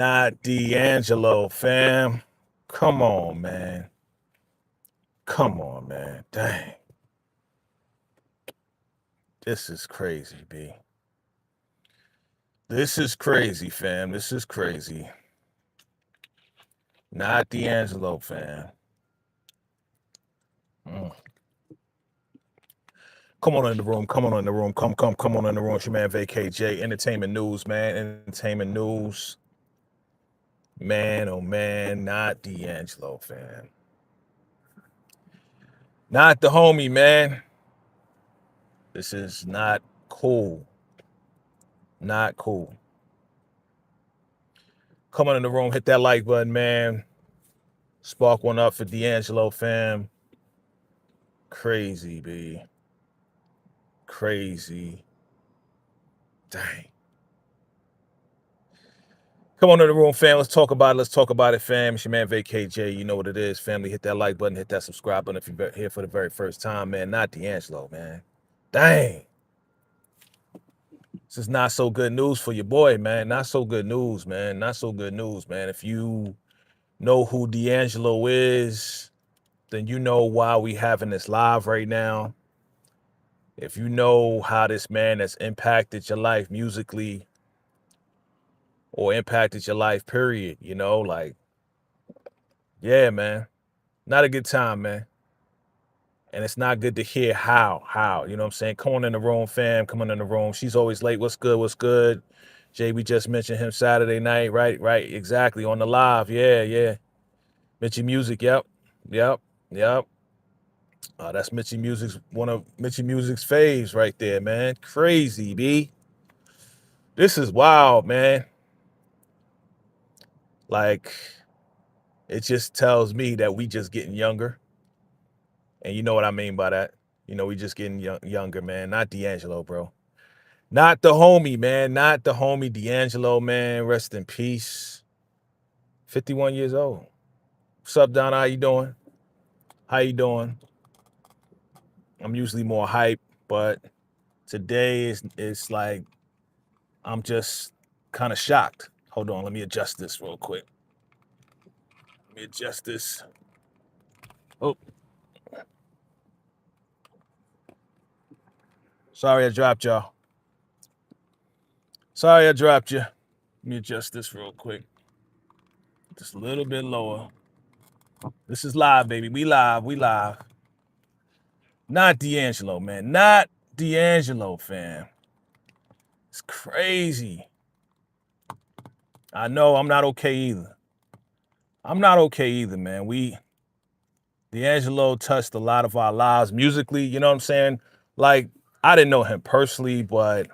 Not D'Angelo, fam. Come on, man. Come on, man. Dang. This is crazy, B. This is crazy, fam. This is crazy. Not D'Angelo, fam. Come on in the room. Come on in the room. Come on in the room. It's your man Vacay J. Entertainment news, man. Entertainment news. Man, oh man, not D'Angelo, fam. Not the homie, man. This is not cool. Not cool. Come on in the room. Hit that like button, man. Spark one up for D'Angelo, fam. Crazy, B. Crazy. Dang. Come on in the room, fam. Let's talk about it. Let's talk about it, fam. It's your man Vacay J. You know what it is, family. Hit that like button. Hit that subscribe button if you're here for the very first time, man. Not D'Angelo, man. Dang. This is not so good news for your boy, man. Not so good news, man. Not so good news, man. If you know who D'Angelo is, then you know why we having this live right now. If you know how this man has impacted your life musically or impacted your life, period, you know, like, yeah, man, not a good time, man. And it's not good to hear how, you know what I'm saying? Come on in the room, fam. Come on in the room. She's always late. What's good? What's good? Jay, we just mentioned him Saturday night, right? Right, exactly, on the live. Yeah. Mitchie Music, yep. That's Mitchie Music's, one of Mitchie Music's faves right there, man. Crazy, B. This is wild, man. Like, it just tells me that we just getting younger. And you know what I mean by that. You know, we just getting younger, man. Not D'Angelo, bro. Not the homie, man. Not the homie D'Angelo, man. Rest in peace. 51 years old. What's up, Donna? How you doing? How you doing? I'm usually more hype, but today is like, I'm just kind of shocked. Hold on, let me adjust this real quick. Let me adjust this. Oh. Sorry I dropped y'all. Sorry I dropped you. Let me adjust this real quick. Just a little bit lower. This is live, baby. We live. Not D'Angelo, man. Not D'Angelo, fam. It's crazy. I know I'm not okay either. I'm not okay either, man. D'Angelo touched a lot of our lives musically, you know what I'm saying? Like, I didn't know him personally, but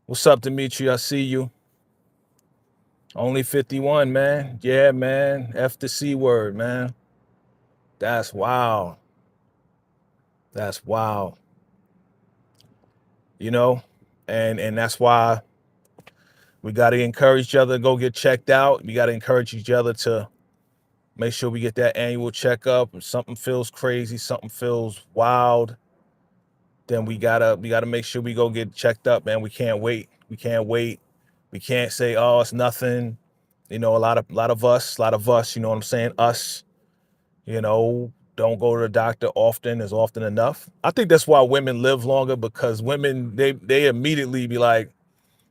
what's up, Dimitri? I see you. Only 51, man. Yeah, man. F the C word, man. That's wild. That's wild. You know? And that's why we got to encourage each other to go get checked out. We got to encourage each other to make sure we get that annual checkup. If something feels crazy, something feels wild, then we gotta make sure we go get checked up, man. We can't wait. We can't say, oh, it's nothing. You know, a lot of us, you know what I'm saying? Us, you know, don't go to the doctor often, as often enough. I think that's why women live longer, because women, they immediately be like,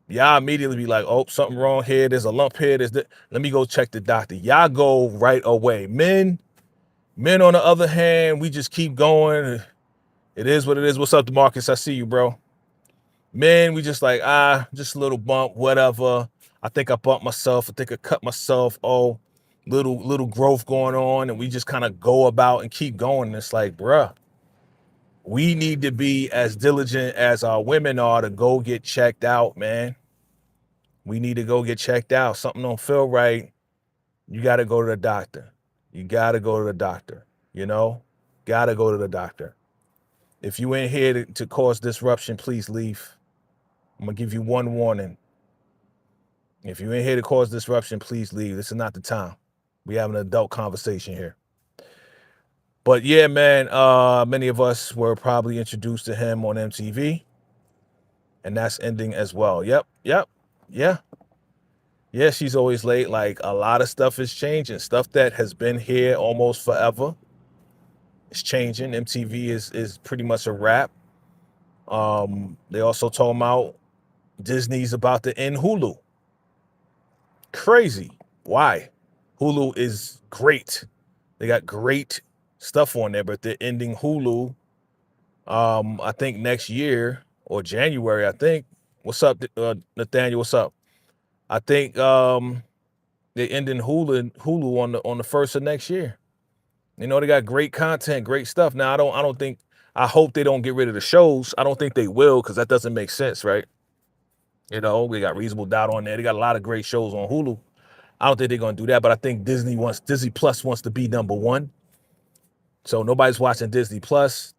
y'all immediately be like, oh, something wrong here. There's a lump here. Let me go check the doctor. Y'all go right away. Men, on the other hand, we just keep going. It is what it is. What's up, DeMarcus? I see you, bro. Men, we just like, just a little bump, whatever. I think I bumped myself. I think I cut myself. Oh, little growth going on. And we just kind of go about and keep going. And it's like, bruh, we need to be as diligent as our women are to go get checked out, man. We need to go get checked out. Something don't feel right. You got to go to the doctor. You got to go to the doctor, you know? Got to go to the doctor. If you ain't here to cause disruption, please leave. I'm going to give you one warning. If you ain't here to cause disruption, please leave. This is not the time. We have an adult conversation here. But yeah, man, many of us were probably introduced to him on MTV. And that's ending as well. Yep. Yeah, she's always late. Like a lot of stuff is changing. Stuff that has been here almost forever is changing. MTV is pretty much a wrap. They also talking about Disney's about to end Hulu. Crazy. Why? Hulu is great. They got great stuff on there, but they're ending Hulu. I think next year or January. I think. What's up, Nathaniel? What's up? I think they're ending Hulu on the first of next year. You know, they got great content, great stuff. Now I don't think I hope they don't get rid of the shows. I don't think they will, because that doesn't make sense, right? You know, they got Reasonable Doubt on there. They got a lot of great shows on Hulu. I don't think they're gonna do that, but I think Disney Plus wants to be number one. So nobody's watching Disney Plus.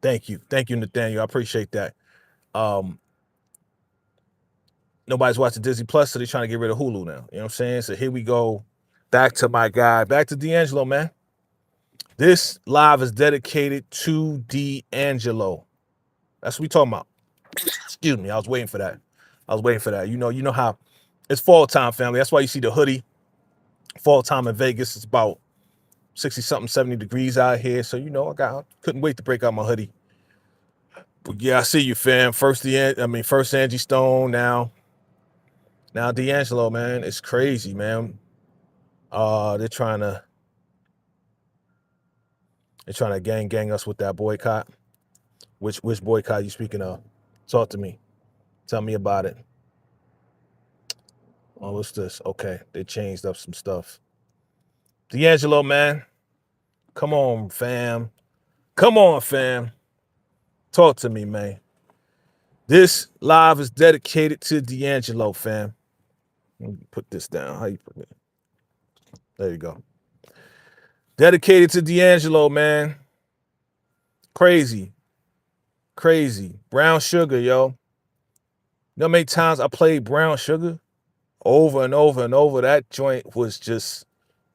Thank you, Nathaniel. I appreciate that. Um, Nobody's watching Disney Plus, so they're trying to get rid of Hulu now. You know what I'm saying? So here we go. Back to my guy, back to D'Angelo, man. This live is dedicated to D'Angelo. That's what we talking about. Excuse me, I was waiting for that. You know how it's fall time, family. That's why you see the hoodie. Fall time in Vegas. It's about 60 something, 70 degrees out here. So, couldn't wait to break out my hoodie. But yeah, I see you, fam. First Angie Stone, now D'Angelo, man. It's crazy, man. They're trying to gang us with that boycott. Which boycott you speaking of? Talk to me. Tell me about it. Oh, what's this? Okay, they changed up some stuff. D'Angelo, man. Come on, fam. Talk to me, man. This live is dedicated to D'Angelo, fam. Let me put this down. How you put it? There you go. Dedicated to D'Angelo, man. Crazy. Brown Sugar, yo. You know how many times I played Brown Sugar? Over and over and over. That joint was just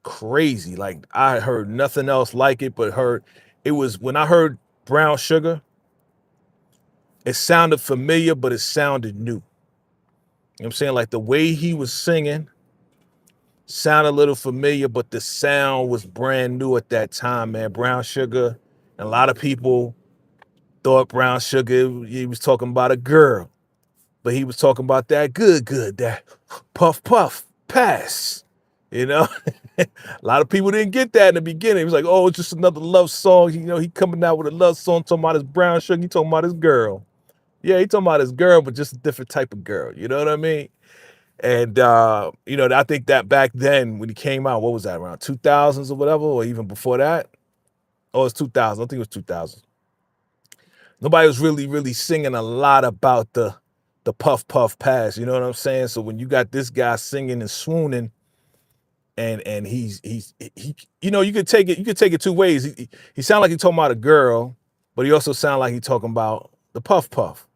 crazy. Like, I heard nothing else like it, but when I heard Brown Sugar, it sounded familiar, but it sounded new. You know what I'm saying? Like, the way he was singing sounded a little familiar, but the sound was brand new at that time, man. Brown Sugar, and a lot of people thought Brown Sugar, he was talking about a girl, but he was talking about that good, that puff, pass, a lot of people didn't get that in the beginning. It was like, oh, it's just another love song. He coming out with a love song talking about his Brown Sugar. He talking about his girl. Yeah, he talking about his girl, but just a different type of girl. You know what I mean? And, I think that back then when he came out, what was that, around 2000s or whatever, or even before that? Oh, it's 2000. I think it was 2000. Nobody was really singing a lot about the puff pass. You know what I'm saying? So when you got this guy singing and swooning, and he you could take it two ways. He sounded like he talking about a girl, but he also sounded like he talking about the puff.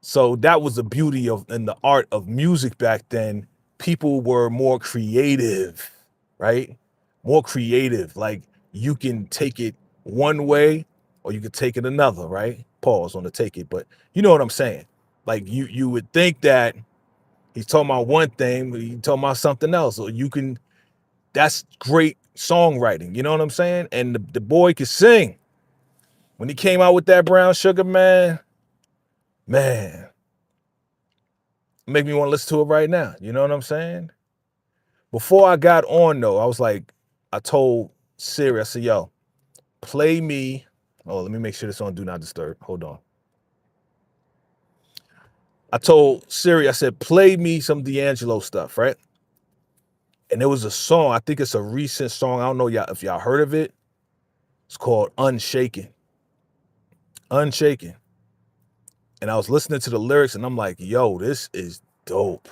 So that was the beauty and the art of music back then. People were more creative, right? More creative. Like, you can take it one way or you could take it another, right? Pause on the take it, but you know what I'm saying? Like, you would think that he's talking about one thing, but he's talking about something else. Or that's great songwriting. You know what I'm saying? And the boy could sing. When he came out with that Brown Sugar, man, make me want to listen to it right now. You know what I'm saying? Before I got on, though, I told Siri, I said, yo, play me. Oh, let me make sure this on Do Not Disturb. Hold on. I told Siri, I said, play me some D'Angelo stuff, right? And there was a song, I think it's a recent song. I don't know if y'all heard of it. It's called Unshaken. And I was listening to the lyrics and I'm like, yo, this is dope.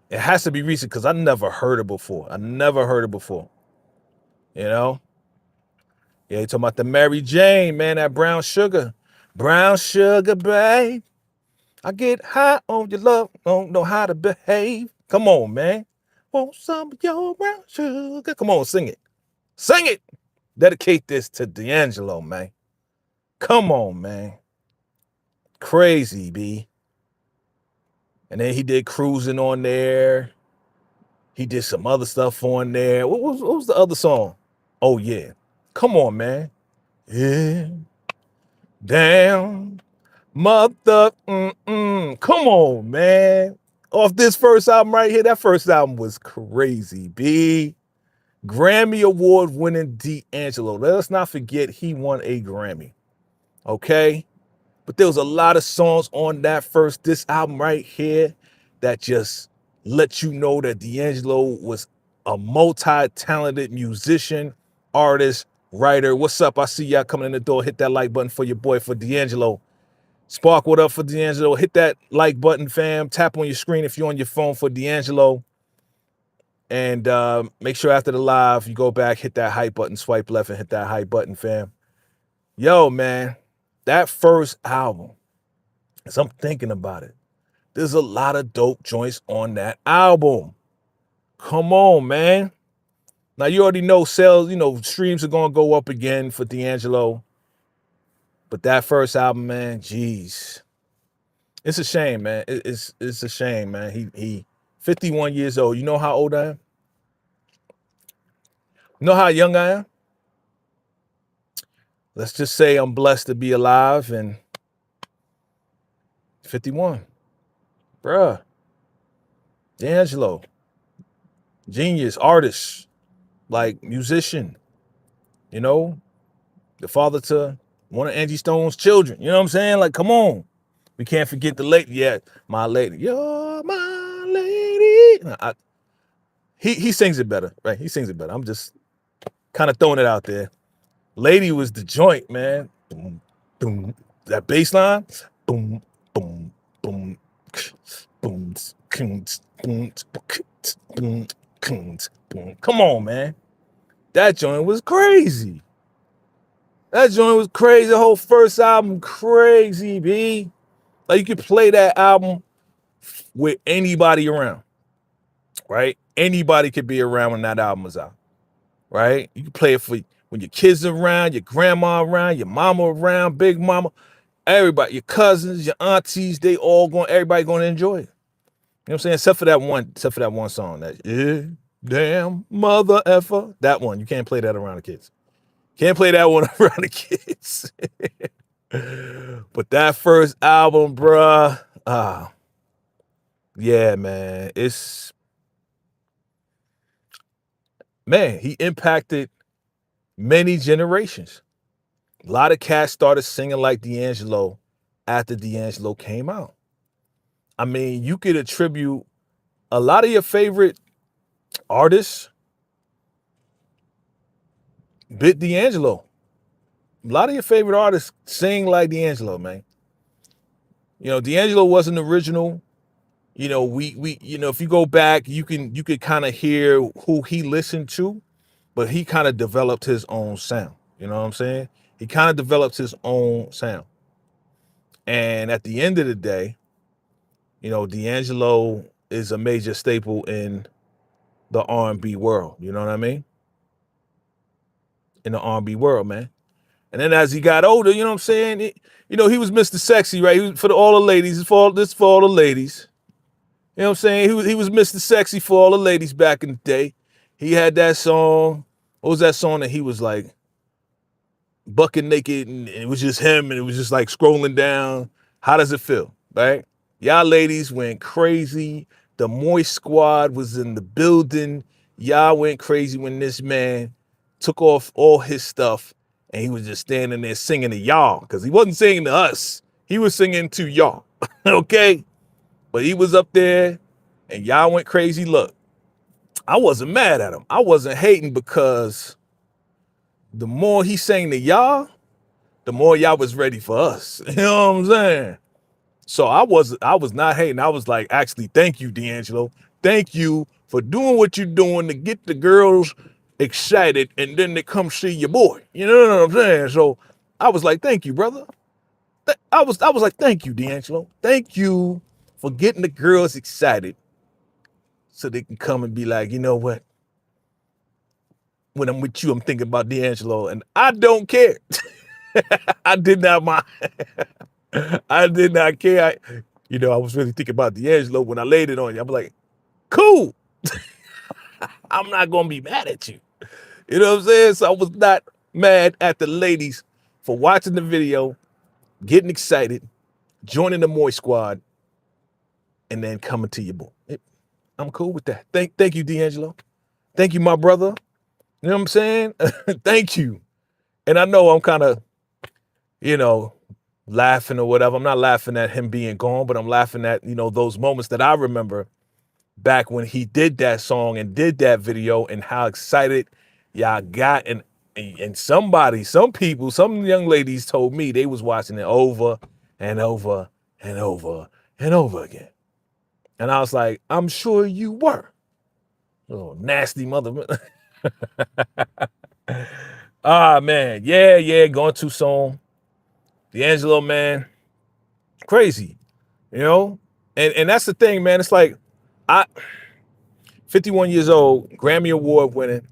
It has to be recent because I never heard it before. You know? Yeah, you talking about the Mary Jane, man, that Brown Sugar. Brown Sugar, babe. I get high on your love, don't know how to behave. Come on, man. Want some of your brown sugar. Come on, sing it. Sing it. Dedicate this to D'Angelo, man. Come on, man. Crazy, B. And then he did Cruising on there. He did some other stuff on there. What was the other song? Oh, yeah. Come on, man. Yeah. Damn. Mother. Come on, man. Off this first album right here, that first album was crazy, B. Grammy Award winning D'Angelo. Let us not forget he won a Grammy. Okay? But there was a lot of songs on this album right here that just let you know that D'Angelo was a multi-talented musician, artist, writer. What's up? I see y'all coming in the door. Hit that like button for your boy, for D'Angelo. Spark, what up for D'Angelo? Hit that like button, fam. Tap on your screen if you're on your phone for D'Angelo. And make sure after the live, you go back, hit that hype button, swipe left, and hit that hype button, fam. Yo, man, that first album, as I'm thinking about it, there's a lot of dope joints on that album. Come on, man. Now, you already know sales, streams are going to go up again for D'Angelo. But that first album, man, geez. It's a shame, man. It's a shame, man. He 51 years old. You know how old I am? You know how young I am? Let's just say I'm blessed to be alive and 51. Bruh. D'Angelo. Genius, artist, like musician, the father to one of Angie Stone's children. You know what I'm saying? Like, come on. We can't forget the lady. Yeah, my lady. You're my lady. He sings it better, right? He sings it better. I'm just kind of throwing it out there. Lady was the joint, man. Boom, boom. That bass line. Boom, boom, boom, boom, boom, boom, boom, boom. Come on, man. That joint was crazy. That joint was crazy. The whole first album, crazy, B. Like, you could play that album with anybody around, right? Anybody could be around when that album was out, right? You can play it for when your kids are around, your grandma around, your mama around, big mama, everybody, your cousins, your aunties, everybody going to enjoy it. You know what I'm saying? Except for that one song, that yeah, damn mother effer. That one, you can't play that around the kids. Can't play that one around the kids. But that first album, bruh, yeah, man, he impacted many generations. A lot of cats started singing like D'Angelo after D'Angelo came out. I mean, you could attribute a lot of your favorite artists bit D'Angelo. A lot of your favorite artists sing like D'Angelo, man. D'Angelo wasn't original. If you go back, you could kind of hear who he listened to, but he kind of developed his own sound. You know what I'm saying? He kind of developed his own sound. And at the end of the day, D'Angelo is a major staple in the R&B world. You know what I mean? In the R&B world, man. And then as he got older, you know what I'm saying? He was Mr. Sexy, right? He was for all the ladies. This is for all the ladies. You know what I'm saying? He was Mr. Sexy for all the ladies back in the day. He had that song. What was that song that he was like bucket naked and it was just him and it was just like scrolling down? How does it feel, right? Y'all ladies went crazy. The Moist Squad was in the building. Y'all went crazy when this man took off all his stuff and he was just standing there singing to y'all, because he wasn't singing to us. He was singing to y'all, okay? But he was up there and y'all went crazy. Look, I wasn't mad at him. I wasn't hating, because the more he sang to y'all, the more y'all was ready for us. You know what I'm saying? So I was not hating. I was like, actually, thank you, D'Angelo. Thank you for doing what you're doing to get the girls excited, and then they come see your boy. You know what I'm saying? So I was like, thank you, brother. I was like, thank you, D'Angelo. Thank you for getting the girls excited so they can come and be like, you know what? When I'm with you, I'm thinking about D'Angelo, and I don't care. I did not mind. I did not care. You know, I was really thinking about D'Angelo when I laid it on you. I'm like, cool. I'm not gonna be mad at you. You know what I'm saying? So I was not mad at the ladies for watching the video, getting excited, joining the Moy Squad, and then coming to your boy. I'm cool with that. Thank you, D'Angelo. Thank you, my brother. You know what I'm saying? Thank you. And I know I'm kind of, you know, laughing or whatever. I'm not laughing at him being gone, but I'm laughing at, you know, those moments that I remember back when he did that song and did that video and how excited y'all got. And somebody, some people, some young ladies told me they was watching it over and over and over and over again. And I was like, I'm sure you were. Oh, nasty mother. Ah, man. Yeah, going too soon. D'Angelo, man, crazy, you know? And that's the thing, man. It's like, 51 years old, Grammy Award winning,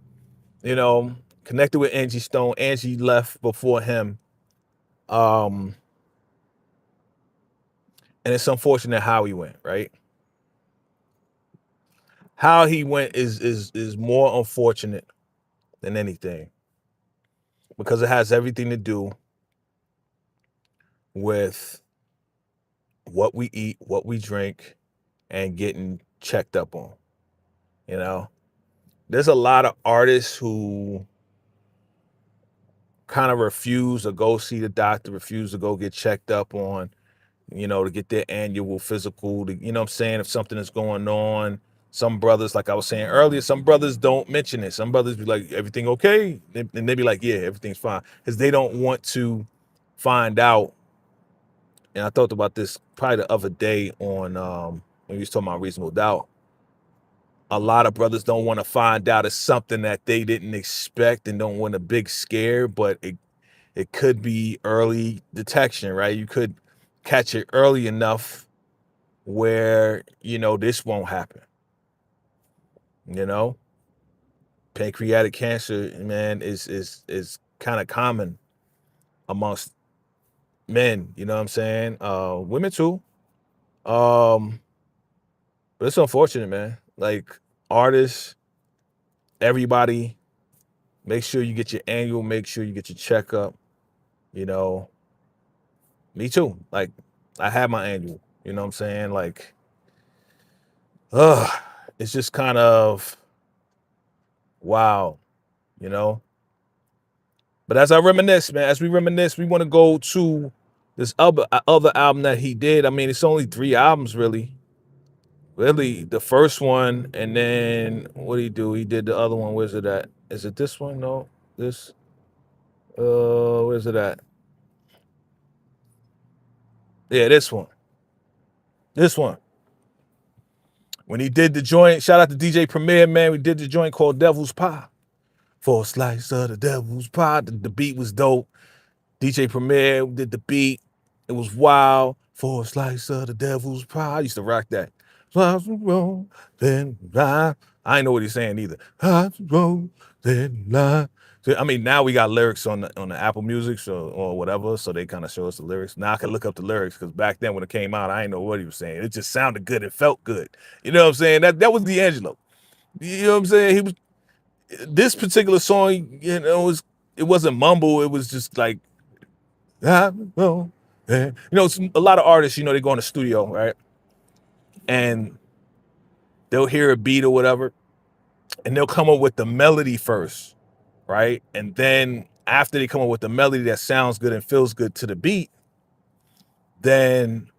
you know, connected with Angie Stone. Angie left before him. And it's unfortunate how he went, right? How he went is more unfortunate than anything because it has everything to do with what we eat, what we drink, and getting checked up on. You know, there's a lot of artists who kind of refuse to go see the doctor, refuse to go get checked up on, you know, to get their annual physical, to, you know what I'm saying, if something is going on. Some brothers, like I was saying earlier, some brothers don't mention it. Some brothers be like, everything okay? And they be like, yeah, everything's fine. Because they don't want to find out. And I thought about this probably the other day on when we was talking about reasonable doubt. A lot of brothers don't want to find out it's something that they didn't expect and don't want a big scare, but it could be early detection, right? You could catch it early enough where, you know, this won't happen. You know, pancreatic cancer, man, is kind of common amongst men, you know what I'm saying? Women too. But it's unfortunate, man. Like artists, everybody, make sure you get your annual, make sure you get your checkup. You know, me too. Like I had my annual, you know what I'm saying? Like, it's just kind of wow, you know. But as I reminisce, man, as we reminisce, we want to go to this other album that he did. I mean, it's only 3 albums, really. Really, the first one, and then what did he do? He did the other one. Where's it at? Is it this one? No, this. Where's it at? Yeah, this one. This one. When he did the joint, shout out to DJ Premier, man. We did the joint called Devil's Pie. For a slice of the devil's pie. The beat was dope. DJ Premier did the beat. It was wild. For a slice of the devil's pie. I used to rock that. Then I ain't know what he's saying either. I mean, now we got lyrics on the Apple Music or whatever, so they kind of show us the lyrics. Now I can look up the lyrics because back then when it came out, I didn't know what he was saying. It just sounded good. It felt good. You know what I'm saying? That was D'Angelo. You know what I'm saying? He was this particular song. You know, it wasn't mumble. It was just like, you know, a lot of artists. You know, they go in the studio, right, and they'll hear a beat or whatever, and they'll come up with the melody first, right? And then after they come up with the melody that sounds good and feels good to the beat, then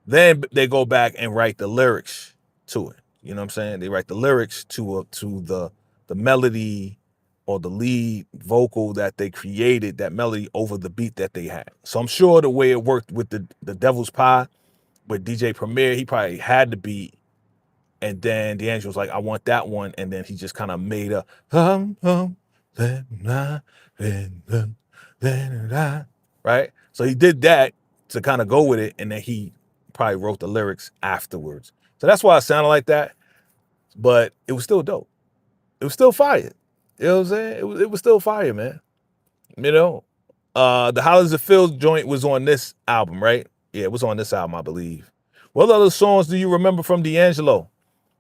they go back and write the lyrics to it. You know what I'm saying? They write the lyrics to the melody or the lead vocal that they created, that melody over the beat that they had. So I'm sure the way it worked with the Devil's Pie with DJ Premier, he probably had the beat. And then D'Angelo was like, I want that one. And then he just kind of made a, right? So he did that to kind of go with it. And then he probably wrote the lyrics afterwards. So that's why it sounded like that. But it was still dope. It was still fire. You know what I'm saying? It was still fire, man. You know? The Hollies of Phil joint was on this album, right? Yeah, it was on this album, I believe. What other songs do you remember from D'Angelo?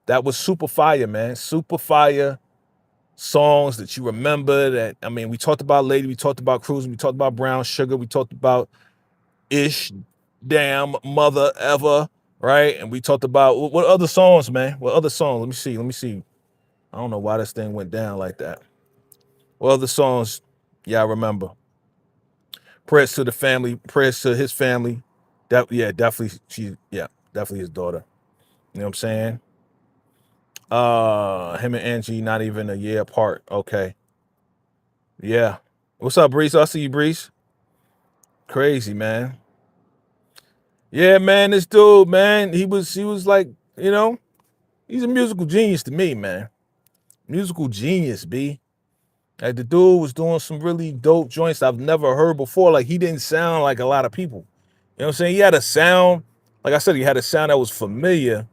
That was super fire, man. Super fire songs that you remember. That, I mean, we talked about Lady, we talked about Cruising, we talked about Brown Sugar, we talked about Ish, Damn, Mother Ever, right? And we talked about what other songs, man? What other songs? Let me see. Let me see. I don't know why this thing went down like that. What other songs? Yeah, I remember. Prayers to the family. Prayers to his family. That, yeah, definitely. Definitely his daughter. You know what I'm saying? Him and Angie not even a year apart. Okay. Yeah. What's up, Breeze? I see you, Breeze. Crazy, man. Yeah, man. This dude, man, he was like, you know, he's a musical genius to me, man. Musical genius, B. Like the dude was doing some really dope joints I've never heard before. Like he didn't sound like a lot of people. You know what I'm saying? He had a sound, like I said, he had a sound that was familiar,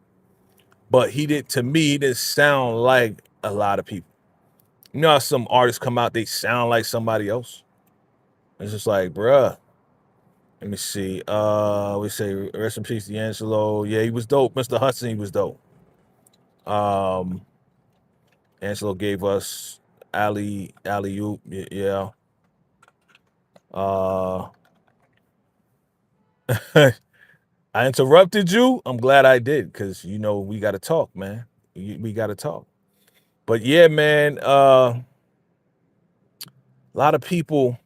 but to me, he didn't sound like a lot of people. You know how some artists come out, they sound like somebody else? It's just like, bruh. Let me see. We say rest in peace, D'Angelo. Yeah, he was dope. Mr. Hudson, he was dope. Um, Angelo gave us Alley Oop. Yeah. I interrupted you. I'm glad I did, because you know we got to talk, man. We got to talk. But yeah, man. A lot of people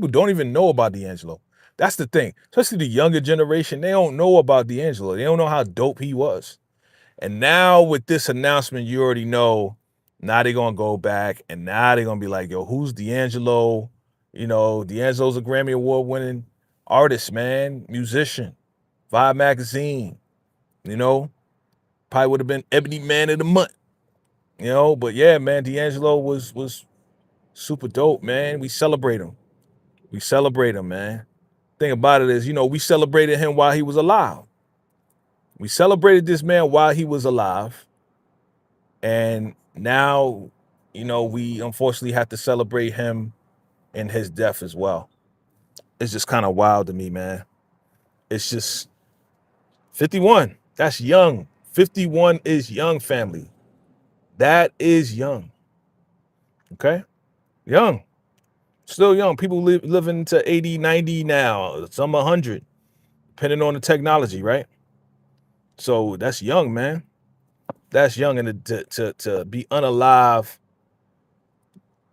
don't even know about D'Angelo. That's the thing. Especially the younger generation, they don't know about D'Angelo. They don't know how dope he was. And now with this announcement, you already know. Now they're gonna go back and now they're gonna be like, yo, who's D'Angelo? You know, D'Angelo's a Grammy Award winning artist, man, musician, Vibe magazine, you know, probably would have been Ebony Man of the Month, you know. But yeah, man, D'Angelo was super dope, man. We celebrate him. We celebrate him, man. Thing about it is, you know, we celebrated him while he was alive. We celebrated this man while he was alive. And now, you know, we unfortunately have to celebrate him in his death as well. It's just kind of wild to me, man. It's just 51. That's young. 51 is young, family. That is young. Okay? Young. Still young. People living to 80, 90 now. Some 100, depending on the technology, right? So that's young, man. That's young. And to be unalive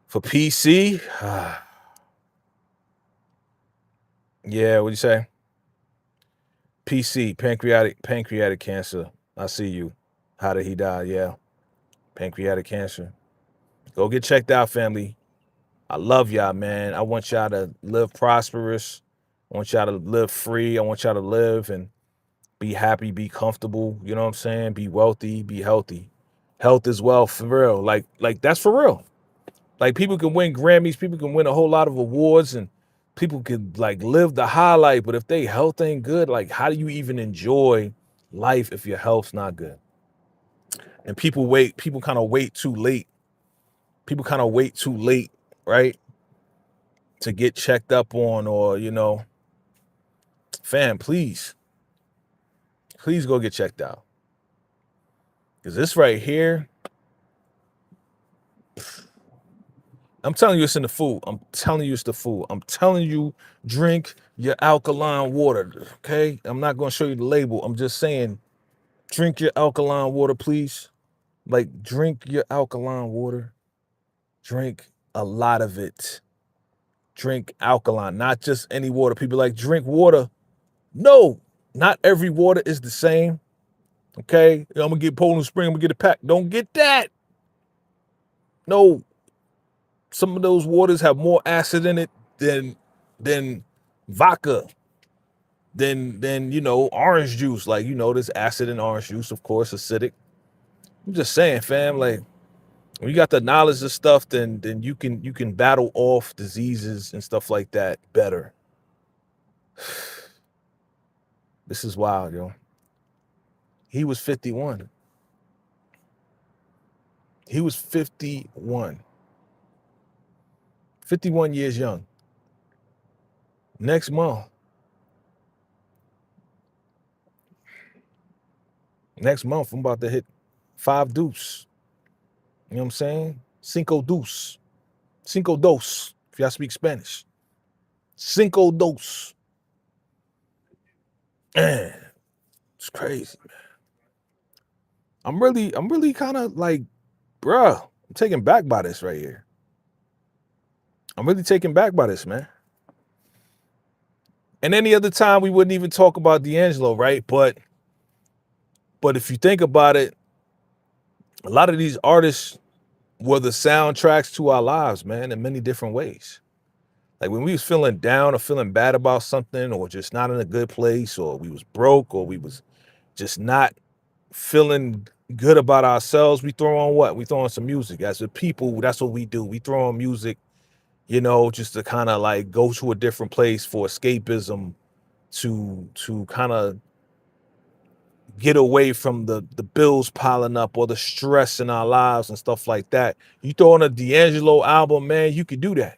for PC, yeah, what'd you say? PC, pancreatic cancer. I see you. How did he die? Yeah, pancreatic cancer. Go get checked out, family. I love y'all, man. I want y'all to live prosperous. I want y'all to live free. I want y'all to live and be happy, be comfortable. You know what I'm saying? Be wealthy, be healthy. Health is wealth, for real. Like that's for real. Like people can win Grammys, people can win a whole lot of awards, and people could like live the highlight. But if they health ain't good, like how do you even enjoy life if your health's not good? And people kind of wait too late. People kind of wait too late, right? To get checked up on, or you know, fam, please go get checked out. Because this right here, I'm telling you it's in the food. I'm telling you it's the food. I'm telling you, drink your alkaline water. Okay? I'm not gonna show you the label. I'm just saying, drink your alkaline water, please. Like, drink your alkaline water. Drink a lot of it. Drink alkaline, not just any water. People like drink water. No, not every water is the same. Okay, I'm gonna get Poland Spring. I'm gonna get a pack. Don't get that. No, some of those waters have more acid in it than vodka, than you know, orange juice. Like, you know, there's acid in orange juice, of course, acidic. I'm just saying, fam. Like, when you got the knowledge of stuff, then you can battle off diseases and stuff like that better. This is wild, yo. He was 51. He was 51. 51 years young. Next month. Next month, I'm about to hit 5 deuce. You know what I'm saying? Cinco deuce. Cinco dos, if y'all speak Spanish. Cinco dos. Man, it's crazy, man. I'm really kind of like, bruh, I'm taken back by this right here. I'm really taken back by this, man. And any other time we wouldn't even talk about D'Angelo, right? But if you think about it, a lot of these artists were the soundtracks to our lives, man, in many different ways. Like when we was feeling down or feeling bad about something, or just not in a good place, or we was broke, or we was just not feeling good about ourselves, we throw on what? We throw on some music. As a people, that's what we do. We throw on music, you know, just to kind of like go to a different place for escapism, to kind of get away from the bills piling up or the stress in our lives and stuff like that. You throw on a D'Angelo album, man, you could do that.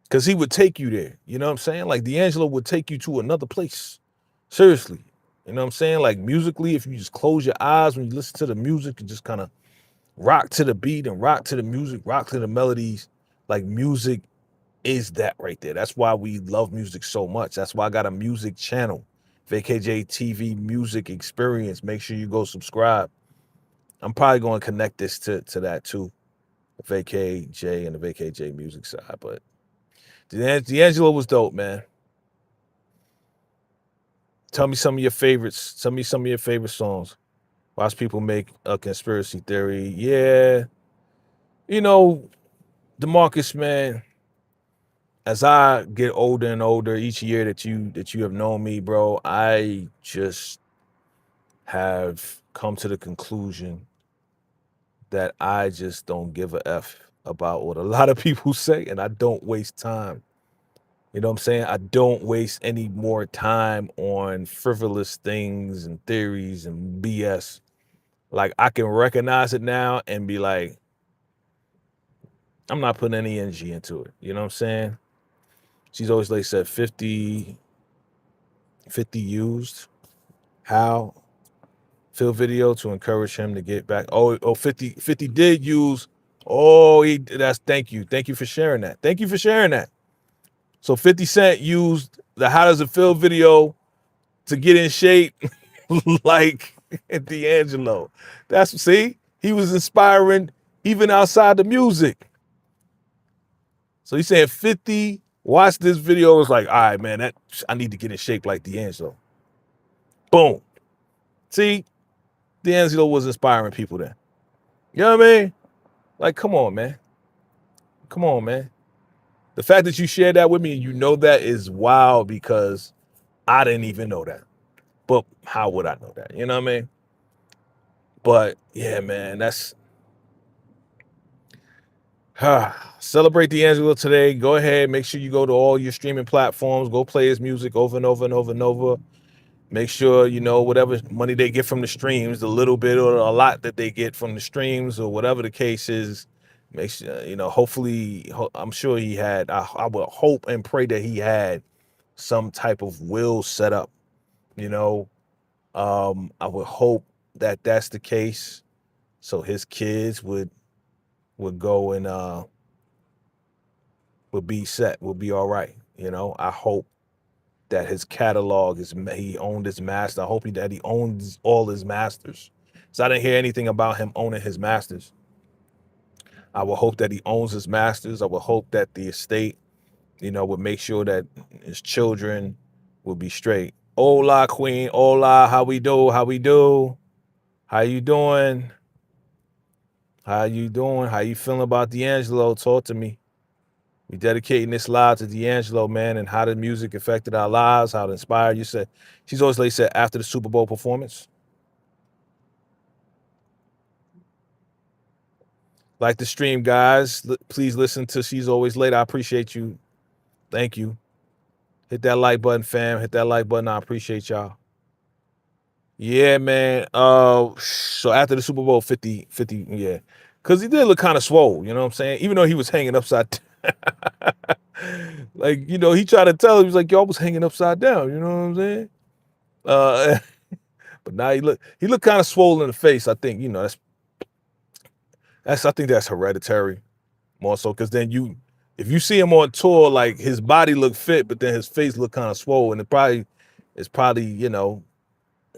Because he would take you there. You know what I'm saying? Like D'Angelo would take you to another place. Seriously. You know what I'm saying? Like musically, if you just close your eyes when you listen to the music and just kind of rock to the beat and rock to the music, rock to the melodies, like music is that right there. That's why we love music so much. That's why I got a music channel, Vacay JayTV Music Experience. Make sure you go subscribe. I'm probably going to connect this to that too, the Vacay Jay and the Vacay Jay music side. But D'Angelo was dope, man. Tell me some of your favorites. Tell me some of your favorite songs. Watch people make a conspiracy theory. Yeah, you know, DeMarcus, man. As I get older and older, each year that you have known me, bro, I just have come to the conclusion that I just don't give a F about what a lot of people say, and I don't waste time. You know what I'm saying? I don't waste any more time on frivolous things and theories and BS. Like I can recognize it now and be like, I'm not putting any energy into it. You know what I'm saying? She's always like said 50 used. How? Phil video to encourage him to get back. Oh, 50 did use. Oh, thank you. Thank you for sharing that. Thank you for sharing that. So 50 Cent used the How Does It Feel video to get in shape like D'Angelo. See, he was inspiring even outside the music. So he's saying 50 watched this video, was like, all right, man, I need to get in shape like D'Angelo. Boom. See, D'Angelo was inspiring people then. You know what I mean? Like, come on, man. Come on, man. The fact that you shared that with me and you know that is wild, because I didn't even know that. But how would I know that? You know what I mean? But yeah, man, that's celebrate D'Angelo today. Go ahead, make sure you go to all your streaming platforms, go play his music over and over and over and over. Make sure, you know, whatever money they get from the streams, the little bit or a lot that they get from the streams or whatever the case is, make sure, you know, hopefully, I'm sure he had, I would hope and pray that he had some type of will set up, you know. I would hope that that's the case, so his kids would go and would be set, would be all right. You know, I hope that his catalog is, he owned his master. I hope that he owns all his masters. So I didn't hear anything about him owning his masters. I will hope that he owns his masters. I will hope that the estate, you know, would make sure that his children will be straight. Hola, Queen. Hola, how we do? How we do? How you doing? How you doing? How you feeling about D'Angelo? Talk to me. We dedicating this live to D'Angelo, man, and how the music affected our lives, how it inspired. You said, she's always like said, after the Super Bowl performance. Like the stream, guys. Please listen to She's Always Late. I appreciate you. Thank you. Hit that like button, fam. Hit that like button. I appreciate y'all. Yeah, man. So after the Super Bowl, 50, yeah. Because he did look kind of swole, you know what I'm saying? Even though he was hanging upside down. Like, you know, he tried to tell him, he was like, yo, I was hanging upside down, you know what I'm saying? Uh, But now he look kind of swollen in the face. I think, you know, I think that's hereditary more so, because then if you see him on tour, like his body look fit, but then his face look kind of swollen. It's probably, you know,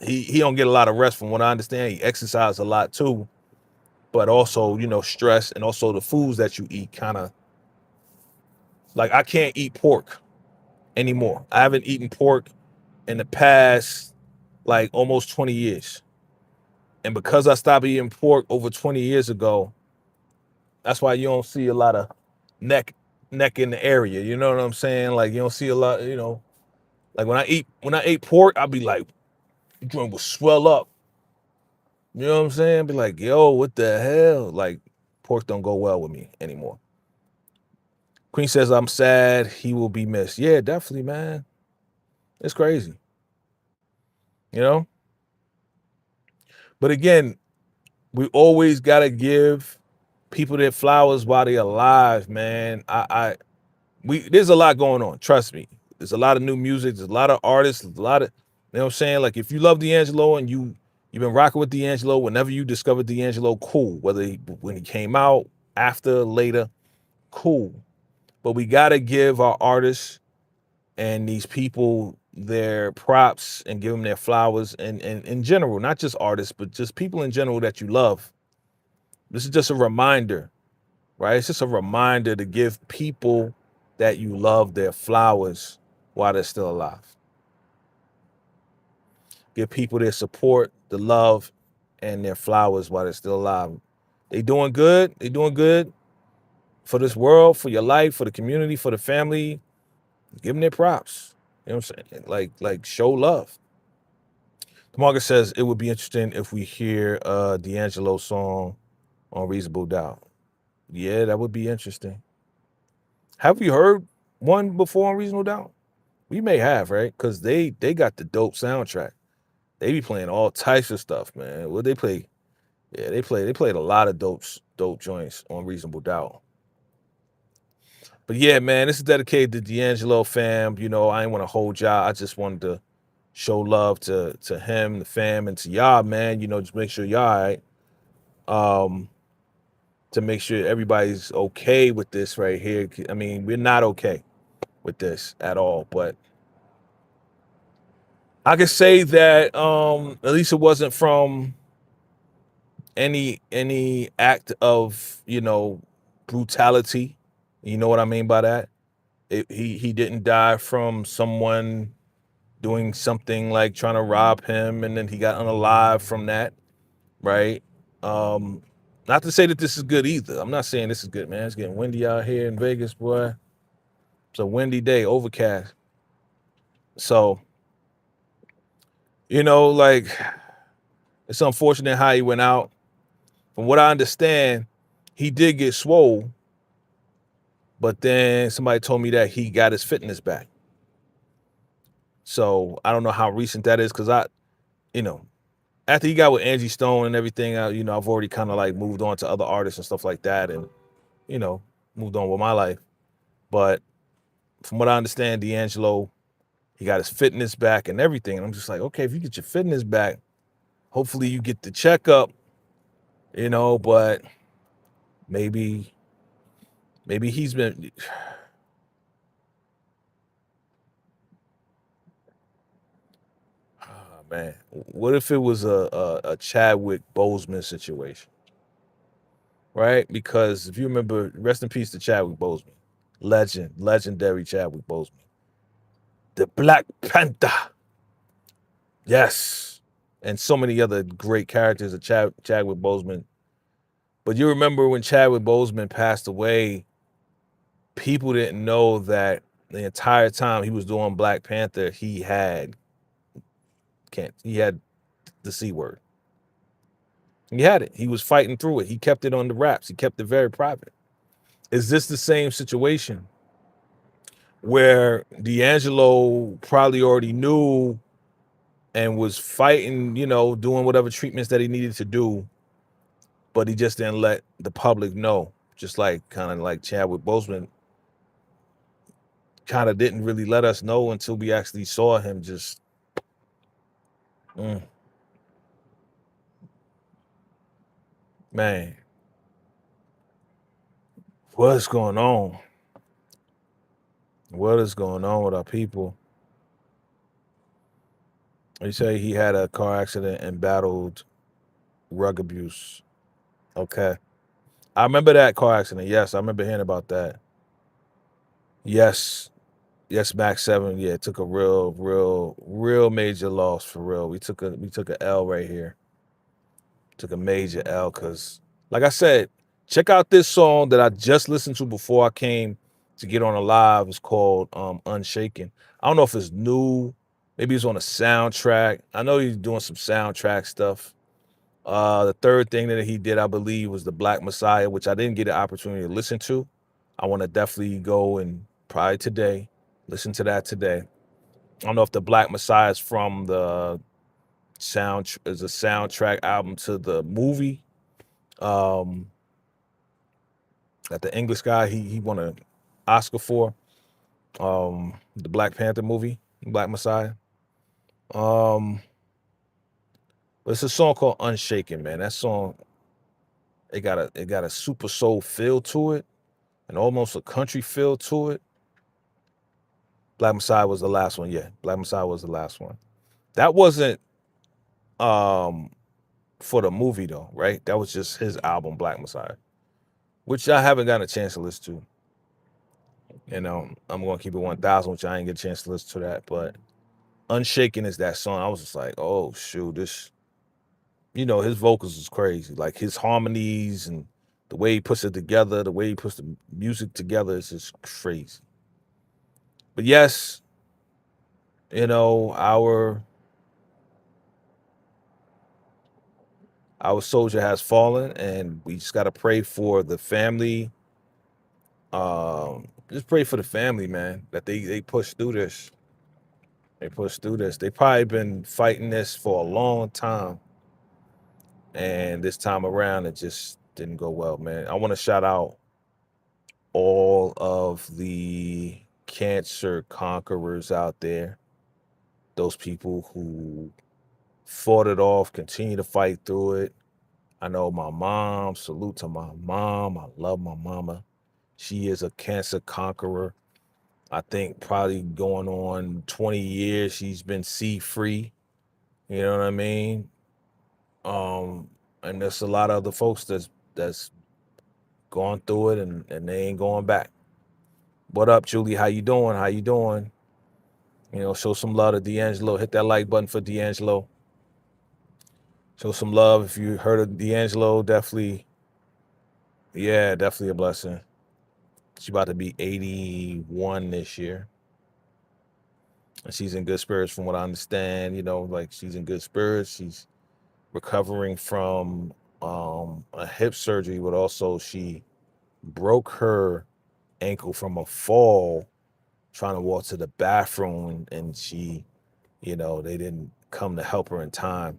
he don't get a lot of rest from what I understand. He exercises a lot too, but also, you know, stress, and also the foods that you eat kind of, like, I can't eat pork anymore. I haven't eaten pork in the past like almost 20 years. And because I stopped eating pork over 20 years ago, that's why you don't see a lot of neck in the area. You know what I'm saying? Like, you don't see a lot, you know, like when I ate pork, I'd be like, the joint will swell up. You know what I'm saying? Be like, yo, what the hell? Like, pork don't go well with me anymore. Queen says, I'm sad he will be missed. Yeah, definitely, man. It's crazy. You know? But again, we always gotta give people their flowers while they're alive, man. There's a lot going on. Trust me. There's a lot of new music. There's a lot of artists. There's a lot of, you know what I'm saying? Like, if you love D'Angelo and you've been rocking with D'Angelo, whenever you discovered D'Angelo, cool. Whether when he came out, after, later, cool. But we gotta give our artists and these people their props and give them their flowers, and in general, not just artists, but just people in general that you love. This is just a reminder, right? It's just a reminder to give people that you love their flowers while they're still alive. Give people their support, the love, and their flowers while they're still alive. They doing good. They doing good for this world, for your life, for the community, for the family. Give them their props. You know what I'm saying? Like show love. Tamarga says it would be interesting if we hear a D'Angelo song on Reasonable Doubt. Yeah, that would be interesting. Have we heard one before on Reasonable Doubt? We may have, right? Because they got the dope soundtrack. They be playing all types of stuff, man. What they play? Yeah, they played a lot of dope joints on Reasonable Doubt. But yeah, man, this is dedicated to D'Angelo fam. You know, I ain't want to hold y'all. I just wanted to show love to him, the fam, and to y'all, man. You know, just make sure y'all all right. To make sure everybody's okay with this right here. I mean, we're not okay with this at all, but I could say that at least it wasn't from any act of, you know, brutality. You know what I mean by that? He didn't die from someone doing something like trying to rob him and then he got unalive from that, right? Not to say that this is good either. I'm not saying this is good, man. It's getting windy out here in Vegas, boy. It's a windy day, overcast. So, you know, like, it's unfortunate how he went out. From what I understand, he did get swole, but then somebody told me that he got his fitness back. So I don't know how recent that is, because you know, after he got with Angie Stone and everything, you know, I've already kind of like moved on to other artists and stuff like that, and, you know, moved on with my life. But from what I understand, D'Angelo, he got his fitness back and everything. And I'm just like, okay, if you get your fitness back, hopefully you get the checkup, you know, but maybe he's been, man, what if it was a Chadwick Boseman situation, right? Because if you remember, rest in peace to Chadwick Boseman, legendary Chadwick Boseman, the Black Panther, yes, and so many other great characters of Chadwick Boseman. But you remember when Chadwick Boseman passed away, people didn't know that the entire time he was doing Black Panther, he had the C word. He had it. He was fighting through it. He kept it on the wraps. He kept it very private. Is this the same situation where D'Angelo probably already knew and was fighting, you know, doing whatever treatments that he needed to do, but he just didn't let the public know, just like kind of like Chadwick Boseman kind of didn't really let us know until we actually saw him just Man, what's going on? What is going on with our people? They say he had a car accident and battled drug abuse. Okay. I remember that car accident. Yes, I remember hearing about that. Yes. Yes, Max 7, yeah, took a real major loss for real. We took a L right here. Took a major L because, like I said, check out this song that I just listened to before I came to get on a live. It's called Unshaken. I don't know if it's new. Maybe it's on a soundtrack. I know he's doing some soundtrack stuff. The third thing that he did, I believe, was the Black Messiah, which I didn't get an opportunity to listen to. I want to definitely go and probably today listen to that today. I don't know if the Black Messiah is from the is a soundtrack album to the movie that the English guy he won an Oscar for, the Black Panther movie, Black Messiah. But it's a song called Unshaken, man. That song, it got a super soul feel to it and almost a country feel to it. Black Messiah was the last one. Yeah, Black Messiah was the last one. That wasn't for the movie though, right? That was just his album, Black Messiah, which I haven't gotten a chance to listen to. You know, I'm gonna keep it 1,000, which I ain't get a chance to listen to that. But Unshaken is that song. I was just like, oh shoot, this, his vocals is crazy. Like his harmonies and the way he puts it together, the way he puts the music together is just crazy. But yes, our soldier has fallen, and we just gotta pray for the family. Just pray for the family, man, that they push through this. They push through this. They probably been fighting this for a long time, and this time around it just didn't go well, man. I want to shout out all of the cancer conquerors out there, those people who fought it off, continue to fight through it. I know my mom, salute to my mom. I love my mama. She is a cancer conqueror. I think probably going on 20 years, she's been C-free. You know what I mean? And there's a lot of other folks that's gone through it and they ain't going back. What up, Julie? How you doing? How you doing? Show some love to D'Angelo. Hit that like button for D'Angelo. Show some love. If you heard of D'Angelo, definitely a blessing. She's about to be 81 this year. And she's in good spirits from what I understand. Like she's in good spirits. She's recovering from a hip surgery, but also she broke her ankle from a fall trying to walk to the bathroom, and she, they didn't come to help her in time.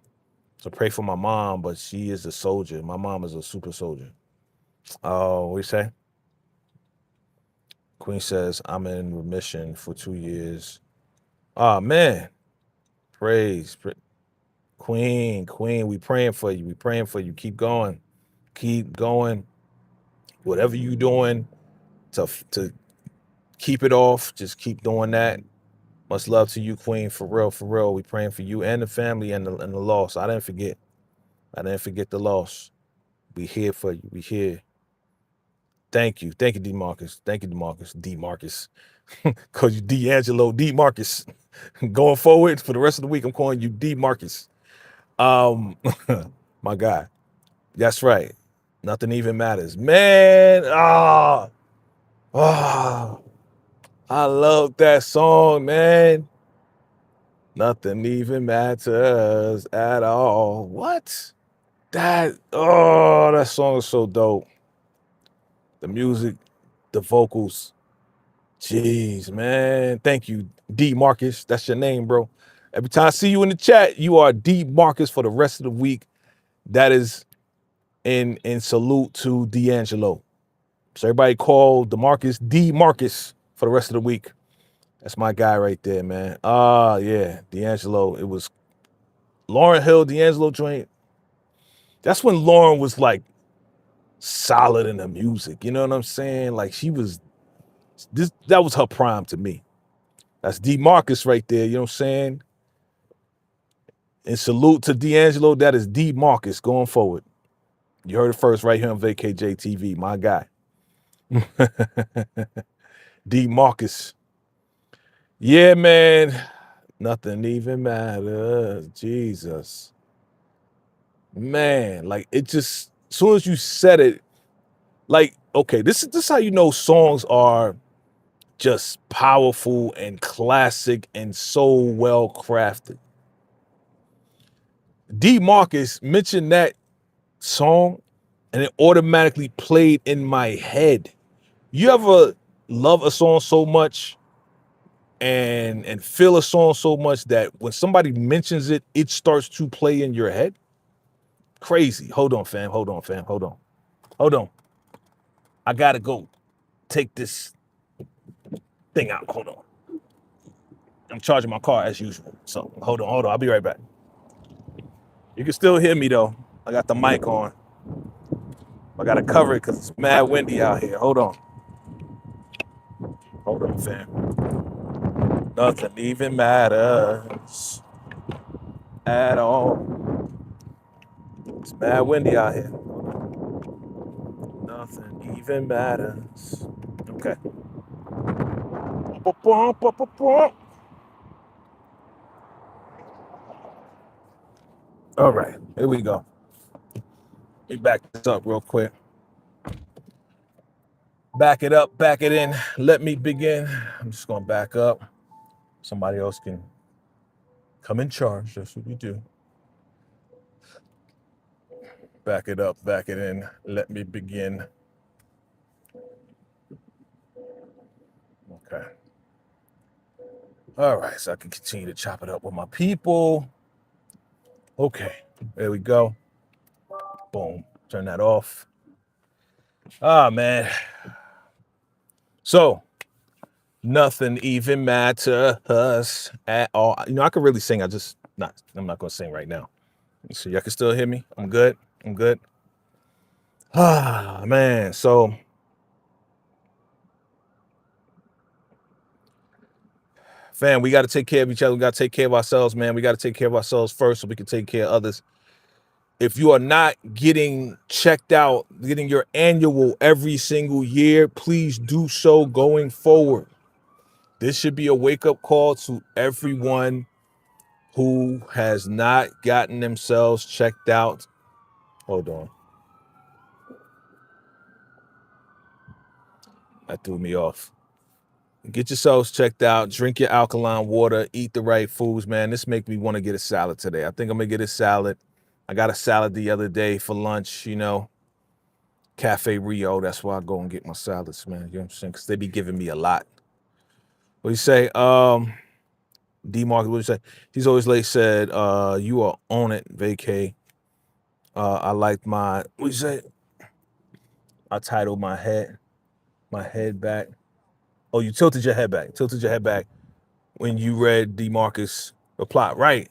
So pray for my mom, but she is a soldier. My mom is a super soldier. Oh, what do you say? Queen says, I'm in remission for 2 years. Oh, man. Praise. Queen, we praying for you. We praying for you. Keep going. Keep going. Whatever you doing to keep it off, just keep doing that. Much love to you, Queen. For real, for real. We praying for you and the family and the loss. I didn't forget. The loss. We here for you. We here. Thank you, DeMarcus. Thank you, DeMarcus. Call you D'Angelo, DeMarcus. Going forward for the rest of the week, I'm calling you DeMarcus. My guy. That's right. Nothing even matters, man. I love that song, man. Nothing even matters at all. What? That song is so dope. The music, the vocals. Jeez, man. Thank you, D Marcus. That's your name, bro. Every time I see you in the chat, you are D Marcus for the rest of the week. That is in salute to D'Angelo. So everybody call DeMarcus D Marcus for the rest of the week. That's my guy right there, man. Yeah, D'Angelo. It was Lauryn Hill, D'Angelo joint. That's when Lauren was like solid in the music. You know what I'm saying? Like that was her prime to me. That's D Marcus right there. You know what I'm saying? And salute to D'Angelo. That is D Marcus going forward. You heard it first right here on Vacay JayTV, my guy. D Marcus. Yeah, man. Nothing even matters. Jesus. Man, like it just, as soon as you said it, like, okay, this is how you know songs are just powerful and classic and so well crafted. D Marcus mentioned that song and it automatically played in my head. You ever love a song so much and feel a song so much that when somebody mentions it, it starts to play in your head? Crazy. Hold on, fam. Hold on, fam. Hold on. Hold on. I gotta go take this thing out. Hold on. I'm charging my car as usual. So hold on. I'll be right back. You can still hear me though. I got the mic on. I gotta cover it because it's mad windy out here. Hold on. Hold on, fam. Nothing even matters at all. It's mad windy out here. Nothing even matters. Okay. All right, here we go. Let me back this up real quick. Back it up, back it in. Let me begin. I'm just gonna back up. Somebody else can come in charge. That's what we do. Back it up, back it in. Let me begin. Okay. All right, so I can continue to chop it up with my people. Okay, there we go. Boom, turn that off. Ah, man. So, nothing even matters at all. You know, I could really sing. I'm not gonna sing right now. So y'all can still hear me? I'm good. I'm good. Ah, man. So, fam, we got to take care of each other. We got to take care of ourselves, man. We got to take care of ourselves first so we can take care of others. If you are not getting checked out, getting your annual every single year, please do so going forward. This should be a wake-up call to everyone who has not gotten themselves checked out. Hold on. That threw me off. Get yourselves checked out. Drink your alkaline water. Eat the right foods, man. This make me want to get a salad today. I think I'm going to get a salad. I got a salad the other day for lunch, you know. Cafe Rio. That's why I go and get my salads, man. You know what I'm saying? Because they be giving me a lot. What do you say? D Mark, what do you say? He's always late said, you are on it, Vacay. I like my, what do you say? I titled my head back. Oh, you tilted your head back. Tilted your head back when you read D Marcus reply. Right.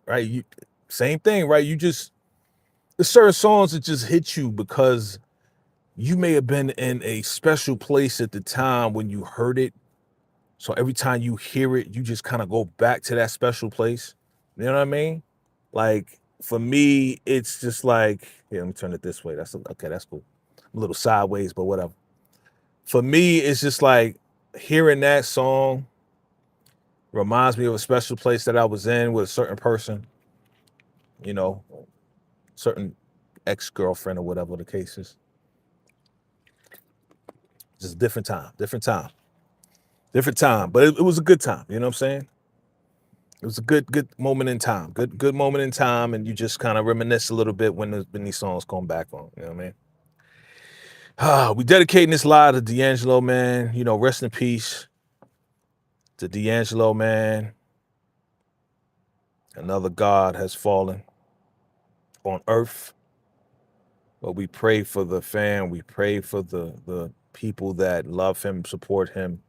You, same thing, right? You just, there's certain songs that just hit you because you may have been in a special place at the time when you heard it. So every time you hear it, you just kind of go back to that special place. You know what I mean? Like for me, it's just like, here, let me turn it this way. That's okay, that's cool. A little sideways, but whatever. For me, it's just like hearing that song reminds me of a special place that I was in with a certain person, you know, certain ex-girlfriend or whatever the case is. Just different time. But it was a good time. You know what I'm saying? It was a good moment in time. Good moment in time, and you just kind of reminisce a little bit when these songs come back on. You know what I mean? We dedicating this live to D'Angelo, man. You know, rest in peace to D'Angelo, man. Another God has fallen on earth. But we pray for the fam. We pray for the people that love him, support him,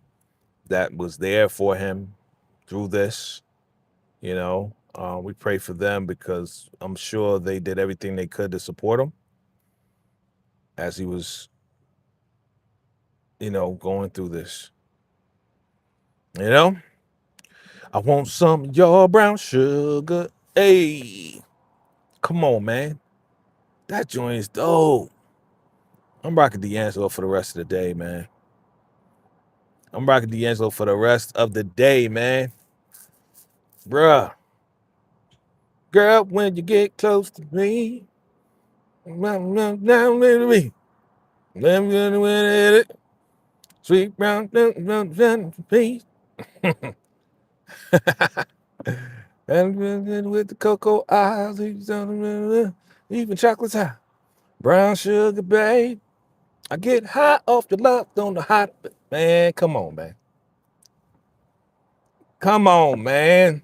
that was there for him through this. You know, we pray for them because I'm sure they did everything they could to support him. as he was, going through this. I want some of your brown sugar. Hey, come on, man. That joint is dope. I'm rocking D'Angelo for the rest of the day, man. I'm rocking D'Angelo for the rest of the day, man. Bruh. Girl, when you get close to me, down with me. Sweet brown peace. And with the cocoa eyes, even chocolate's high. Brown sugar, babe. I get high off the love, don't know how to. Man, come on, man. Come on, man.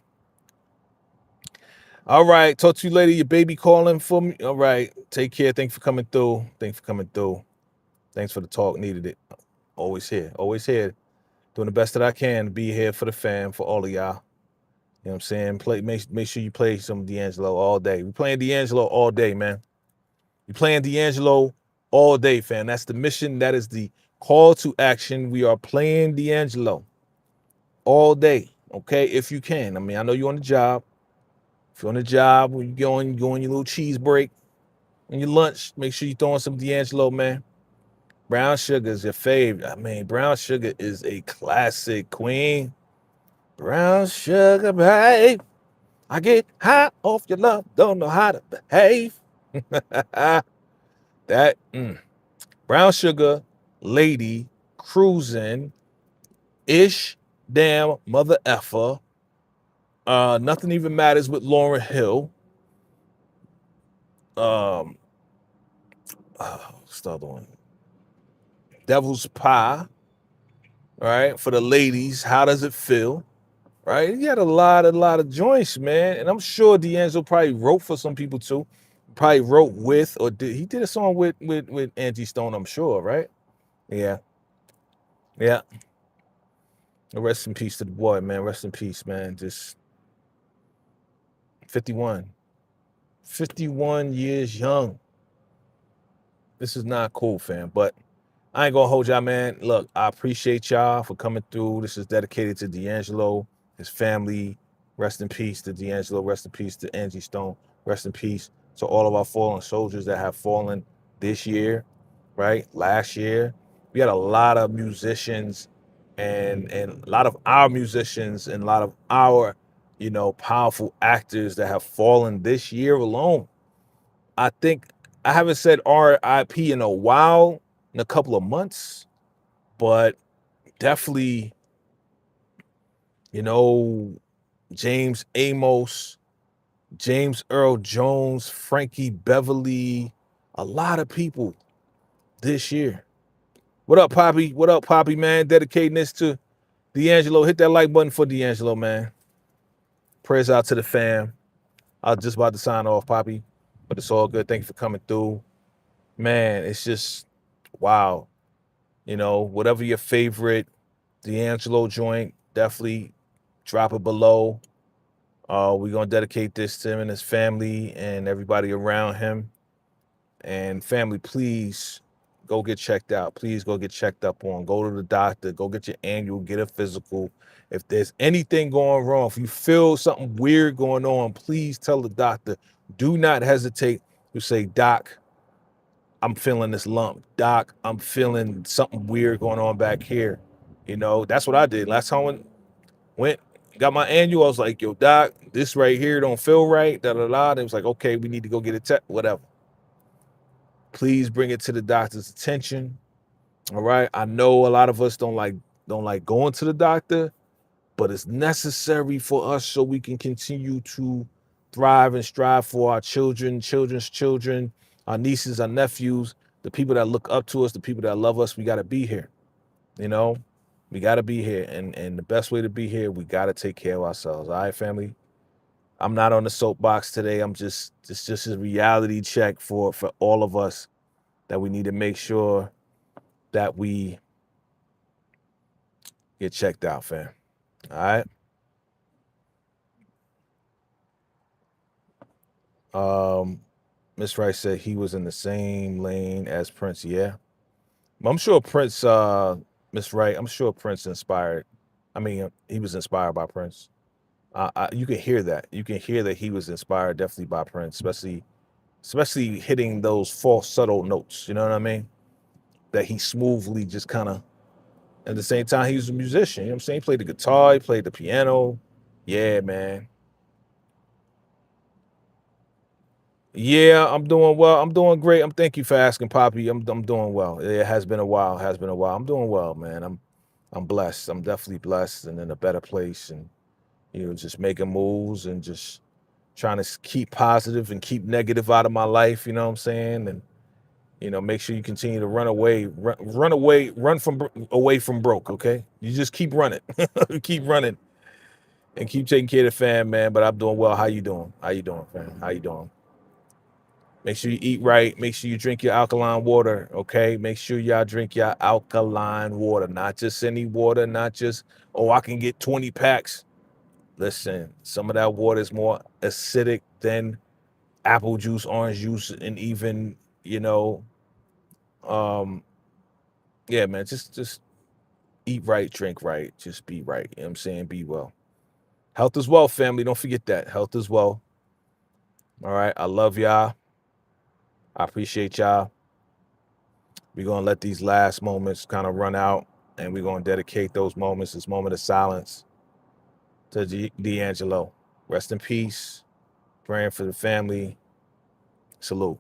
All right. Talk to you later. Your baby calling for me. All right. Take care. Thanks for coming through. Thanks for the talk. Needed it. Always here. Always here. Doing the best that I can to be here for the fam, for all of y'all. You know what I'm saying? Make sure you play some D'Angelo all day. We're playing D'Angelo all day, man. We're playing D'Angelo all day, fam. That's the mission. That is the call to action. We are playing D'Angelo all day. Okay, if you can. I mean, I know you're on the job. If you're on the job, when you go on your little cheese break and your lunch, make sure you're throwing some D'Angelo, man. Brown sugar is your favorite. I mean, brown sugar is a classic, queen. Brown sugar, babe. I get high off your love, don't know how to behave. That brown sugar lady cruising ish damn mother effer. Nothing even matters with Lauryn Hill. What's the other one? Devil's Pie. Right, for the ladies, how does it feel? Right, he had a lot of joints, man, and I'm sure D'Angelo probably wrote for some people too. Probably wrote with, or he did a song with Angie Stone, I'm sure, right? Yeah, yeah. Rest in peace to the boy, man. Rest in peace, man. Just 51, 51 years young. This is not cool, fam. But I ain't gonna hold y'all, man. Look, I appreciate y'all for coming through. This is dedicated to D'Angelo, his family. Rest in peace to D'Angelo. Rest in peace to Angie Stone. Rest in peace to all of our fallen soldiers that have fallen this year, right? Last year. We had a lot of musicians and a lot of our musicians and a lot of our, powerful actors that have fallen this year alone. I think I haven't said RIP in a while, in a couple of months, but definitely, you know, James Amos, James Earl Jones, Frankie Beverly, a lot of people this year. What up, Poppy? What up, Poppy, man? Dedicating this to D'Angelo. Hit that like button for D'Angelo, man. Prayers out to the fam. I was just about to sign off, Poppy, but it's all good. Thank you for coming through. Man, it's just wow. Whatever your favorite D'Angelo joint, definitely drop it below. We're gonna dedicate this to him and his family and everybody around him. And family, please go get checked out. Please go get checked up on. Go to the doctor. Go get your annual. Get a physical. If there's anything going wrong, if you feel something weird going on, please tell the doctor. Do not hesitate to say, Doc, I'm feeling this lump. Doc, I'm feeling something weird going on back here. That's what I did. Last time I went, got my annual, I was like, yo, Doc, this right here don't feel right. Da da da. It was like, okay, we need to go get a test, whatever. Please bring it to the doctor's attention. All right. I know a lot of us don't like going to the doctor, but it's necessary for us so we can continue to thrive and strive for our children, children's children, our nieces, our nephews, the people that look up to us, the people that love us. We got to be here. We got to be here. And the best way to be here, we got to take care of ourselves. All right, family. I'm not on the soapbox today. It's just a reality check for all of us that we need to make sure that we get checked out, fam. All right. Um, Miss Rice said he was in the same lane as Prince. Yeah. I'm sure Prince, Miss Wright, I'm sure Prince inspired. I mean, he was inspired by Prince. You can hear that. You can hear that he was inspired definitely by Prince, especially hitting those false subtle notes. You know what I mean? That he smoothly just kind of. At the same time, he was a musician. You know what I'm saying? He played the guitar. He played the piano. Yeah, man. Yeah, I'm doing well. I'm doing great. Thank you for asking, Poppy. I'm doing well. It has been a while. Has been a while. I'm doing well, man. I'm blessed. I'm definitely blessed and in a better place. And just making moves and just trying to keep positive and keep negative out of my life. You know what I'm saying? And make sure you continue to run away, run away, away from broke. Okay, you just keep running, keep running, and keep taking care of the fam, man. But I'm doing well. How you doing? How you doing, fam? How you doing? Make sure you eat right. Make sure you drink your alkaline water. Okay, make sure y'all drink your alkaline water, not just any water, not just I can get 20 packs. Listen, some of that water is more acidic than apple juice, orange juice, and even um, yeah, man. Just eat right, drink right, just be right. You know what I'm saying? Be well. Health is wealth, family. Don't forget that. Health is wealth. All right. I love y'all. I appreciate y'all. We're gonna let these last moments kind of run out, and we're gonna dedicate those moments, this moment of silence, to D'Angelo. Rest in peace. Praying for the family. Salute.